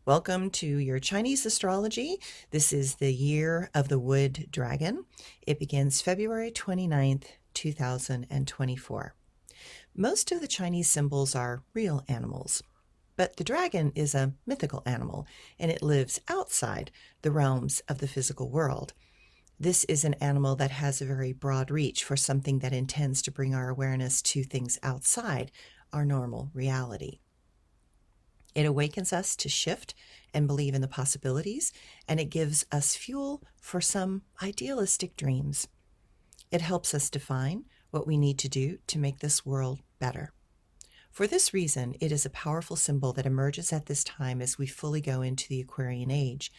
Welcome to your Chinese astrology. This is the year of the wood dragon. It begins February 29th, 2024. Most of the Chinese symbols are real animals, but the dragon is a mythical animal, and it lives outside the realms of the physical world. This is an animal that has a very broad reach for something that intends to bring our awareness to things outside our normal reality. It awakens us to shift and believe in the possibilities, and it gives us fuel for some idealistic dreams. It helps us define what we need to do to make this world better. For this reason, it is a powerful symbol that emerges at this time as we fully go into the Aquarian age.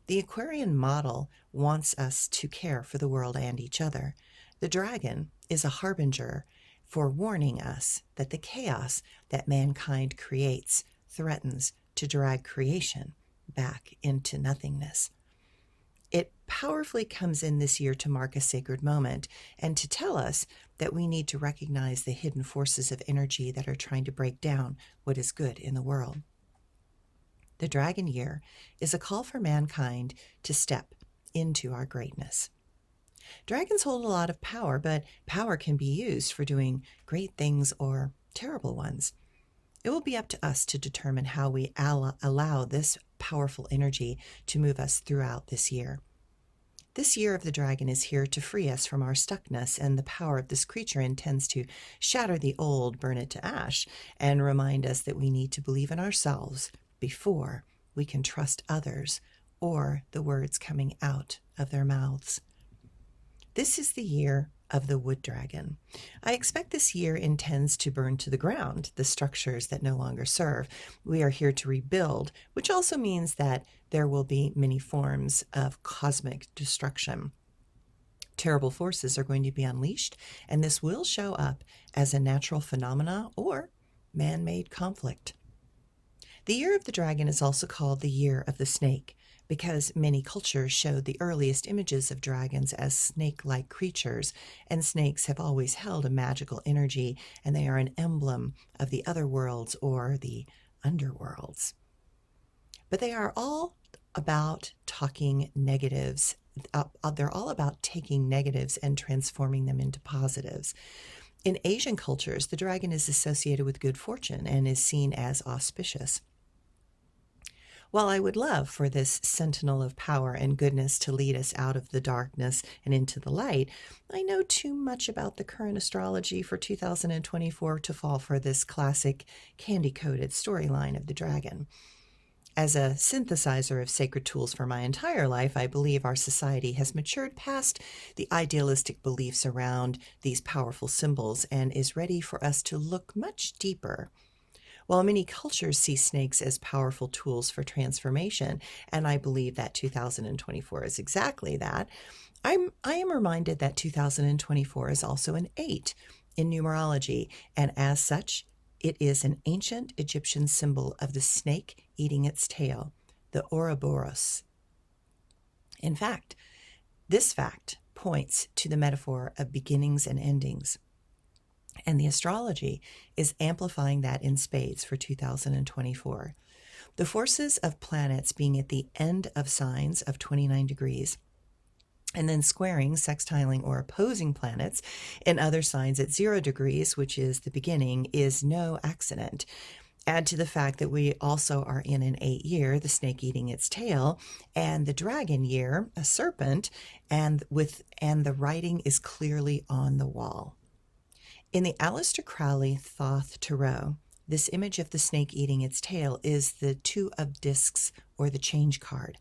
The Aquarian model wants us to care for the world and each other. The dragon is a harbinger for warning us that the chaos that mankind creates threatens to drag creation back into nothingness. It powerfully comes in this year to mark a sacred moment and to tell us that we need to recognize the hidden forces of energy that are trying to break down what is good in the world. The dragon year is a call for mankind to step into our greatness. Dragons hold a lot of power, but power can be used for doing great things or terrible ones. It will be up to us to determine how we allow this powerful energy to move us throughout this year. This year of the dragon is here to free us from our stuckness, and the power of this creature intends to shatter the old, burn it to ash, and remind us that we need to believe in ourselves before we can trust others or the words coming out of their mouths. This is the year of the wood dragon. I expect this year intends to burn to the ground the structures that no longer serve. We are here to rebuild, which also means that there will be many forms of cosmic destruction. Terrible forces are going to be unleashed, and this will show up as a natural phenomena or man-made conflict. The year of the dragon is also called the year of the snake, because many cultures showed the earliest images of dragons as snake-like creatures, and snakes have always held a magical energy, and they are an emblem of the other worlds or the underworlds. But they are all about talking negatives. They're all about taking negatives and transforming them into positives. In Asian cultures, the dragon is associated with good fortune and is seen as auspicious. While I would love for this sentinel of power and goodness to lead us out of the darkness and into the light, I know too much about the current astrology for 2024 to fall for this classic candy-coated storyline of the dragon. As a synthesizer of sacred tools for my entire life, I believe our society has matured past the idealistic beliefs around these powerful symbols and is ready for us to look much deeper. While many cultures see snakes as powerful tools for transformation, and I believe that 2024 is exactly that, I am reminded that 2024 is also an 8 in numerology, and as such, it is an ancient Egyptian symbol of the snake eating its tail, the Ouroboros. In fact, this fact points to the metaphor of beginnings and endings. And the astrology is amplifying that in spades for 2024. The forces of planets being at the end of signs of 29 degrees, and then squaring, sextiling, or opposing planets in other signs at 0 degrees, which is the beginning, is no accident. Add to the fact that we also are in an 8 year, the snake eating its tail, and the dragon year, a serpent, and the writing is clearly on the wall. In the Aleister Crowley Thoth Tarot, this image of the snake eating its tail is the 2 of discs, or the change card.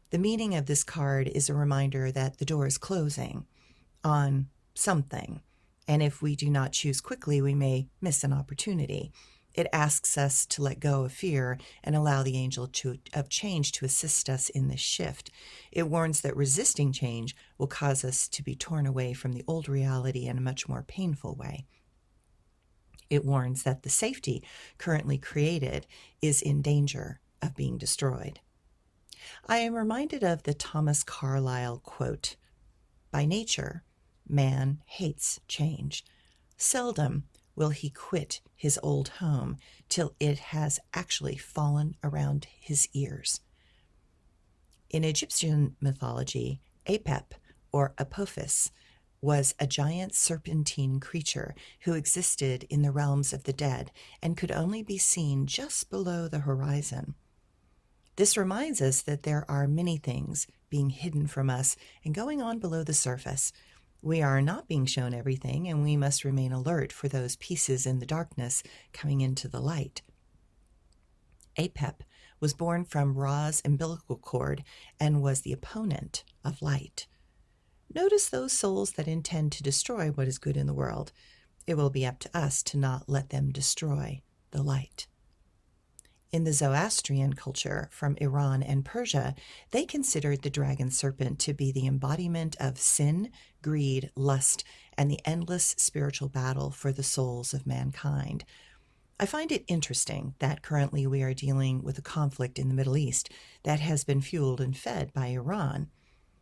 The meaning of this card is a reminder that the door is closing on something, and if we do not choose quickly, we may miss an opportunity. It asks us to let go of fear and allow the angel of change to assist us in this shift. It warns that resisting change will cause us to be torn away from the old reality in a much more painful way. It warns that the safety currently created is in danger of being destroyed. I am reminded of the Thomas Carlyle quote, "By nature, man hates change. Seldom will he quit his old home till it has actually fallen around his ears. In Egyptian mythology, Apep, or Apophis, was a giant serpentine creature who existed in the realms of the dead and could only be seen just below the horizon. This reminds us that there are many things being hidden from us and going on below the surface. We are not being shown everything, and we must remain alert for those pieces in the darkness coming into the light. Apep was born from Ra's umbilical cord and was the opponent of light. Notice those souls that intend to destroy what is good in the world. It will be up to us to not let them destroy the light. In the Zoastrian culture from Iran and Persia, they considered the dragon serpent to be the embodiment of sin, greed, lust, and the endless spiritual battle for the souls of mankind. I find it interesting that currently we are dealing with a conflict in the Middle East that has been fueled and fed by Iran.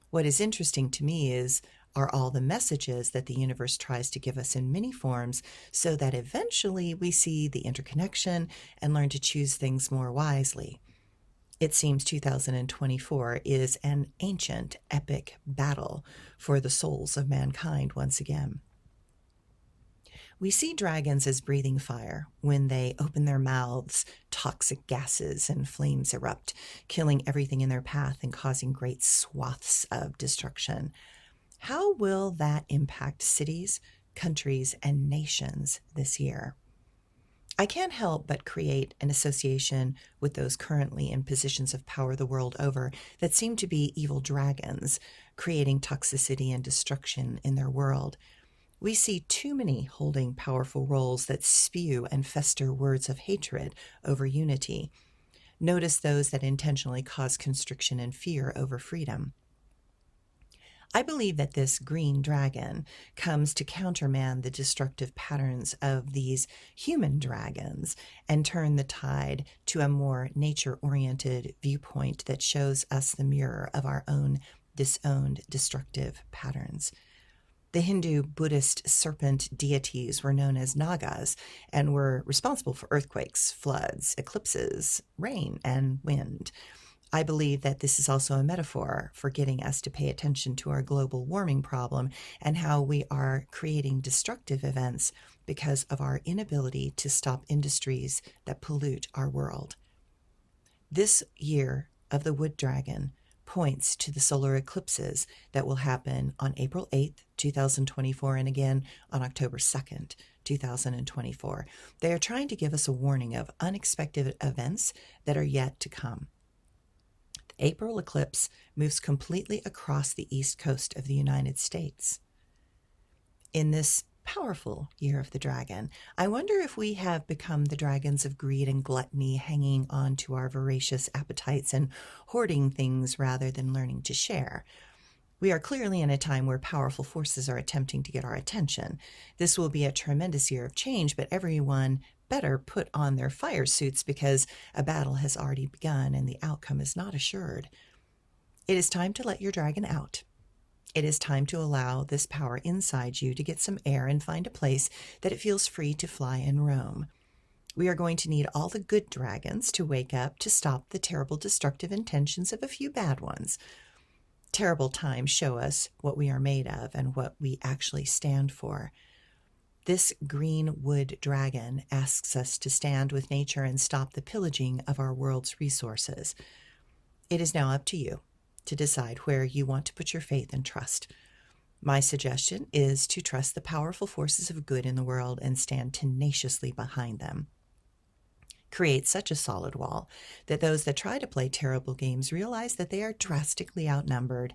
What is interesting to me are all the messages that the universe tries to give us in many forms so that eventually we see the interconnection and learn to choose things more wisely. It seems 2024 is an ancient, epic battle for the souls of mankind once again. We see dragons as breathing fire. When they open their mouths, toxic gases and flames erupt, killing everything in their path and causing great swaths of destruction. How will that impact cities, countries, and nations this year? I can't help but create an association with those currently in positions of power the world over that seem to be evil dragons, creating toxicity and destruction in their world. We see too many holding powerful roles that spew and fester words of hatred over unity. Notice those that intentionally cause constriction and fear over freedom. I believe that this green dragon comes to countermand the destructive patterns of these human dragons and turn the tide to a more nature-oriented viewpoint that shows us the mirror of our own disowned destructive patterns. The Hindu Buddhist serpent deities were known as Nagas and were responsible for earthquakes, floods, eclipses, rain, and wind. I believe that this is also a metaphor for getting us to pay attention to our global warming problem and how we are creating destructive events because of our inability to stop industries that pollute our world. This year of the wood dragon points to the solar eclipses that will happen on April 8th, 2024, and again on October 2nd, 2024. They are trying to give us a warning of unexpected events that are yet to come. The April eclipse moves completely across the east coast of the United States. In this powerful year of the dragon, I wonder if we have become the dragons of greed and gluttony, hanging on to our voracious appetites and hoarding things rather than learning to share. We are clearly in a time where powerful forces are attempting to get our attention. This will be a tremendous year of change, but everyone better put on their fire suits because a battle has already begun and the outcome is not assured. It is time to let your dragon out. It is time to allow this power inside you to get some air and find a place that it feels free to fly and roam. We are going to need all the good dragons to wake up to stop the terrible destructive intentions of a few bad ones. Terrible times show us what we are made of and what we actually stand for. This green wood dragon asks us to stand with nature and stop the pillaging of our world's resources. It is now up to you to decide where you want to put your faith and trust. My suggestion is to trust the powerful forces of good in the world and stand tenaciously behind them. Create such a solid wall that those that try to play terrible games realize that they are drastically outnumbered.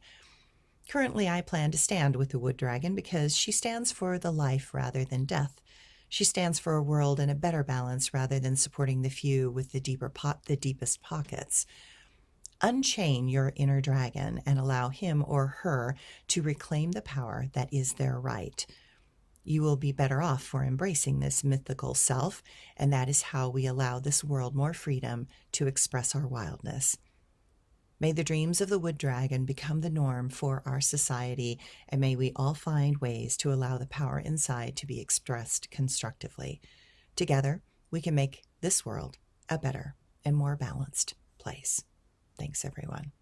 Currently, I plan to stand with the wood dragon because she stands for the life rather than death. She stands for a world in a better balance rather than supporting the few with the deepest pockets. Unchain your inner dragon and allow him or her to reclaim the power that is their right. You will be better off for embracing this mythical self, and that is how we allow this world more freedom to express our wildness. May the dreams of the wood dragon become the norm for our society, and may we all find ways to allow the power inside to be expressed constructively. Together, we can make this world a better and more balanced place. Thanks, everyone.